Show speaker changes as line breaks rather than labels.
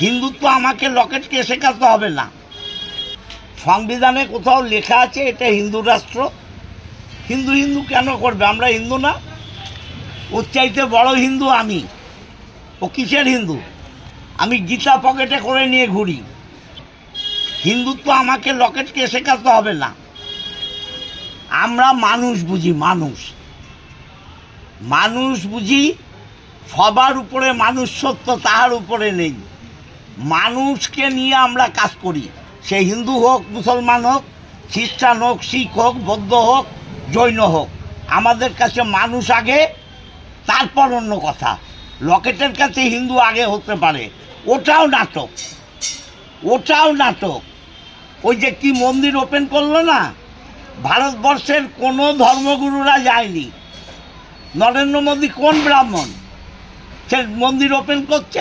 হিন্দুত্ব আমাকে লকেটকে শেখাতে হবে না। সংবিধানে কোথাও লেখা আছে এটা হিন্দু রাষ্ট্র। হিন্দু হিন্দু কেন করবে? আমরা হিন্দু না? ওর চাইতে বড় হিন্দু আমি। ও কিসের হিন্দু? আমি গীতা পকেটে করে নিয়ে ঘুরি। হিন্দুত্ব আমাকে লকেটকে শেখাতে হবে না। আমরা মানুষ বুঝি, মানুষ বুঝি। সবার উপরে মানুষ সত্য, তাহার উপরে নেই। মানুষকে নিয়ে আমরা কাজ করি। সে হিন্দু হোক, মুসলমান হোক, খ্রিস্টান হোক, শিখ হোক, বৌদ্ধ হোক, জৈন হোক, আমাদের কাছে মানুষ আগে, তারপর অন্য কথা। লকেটের কাছে হিন্দু আগে হতে পারে, ওটাও নাটক, ওটাও নাটক। ওই যে কি মন্দির ওপেন করলো না, ভারতবর্ষের কোনো ধর্মগুরুরা যায়নি। নরেন্দ্র মোদী কোন ব্রাহ্মণ সে মন্দির ওপেন করছে?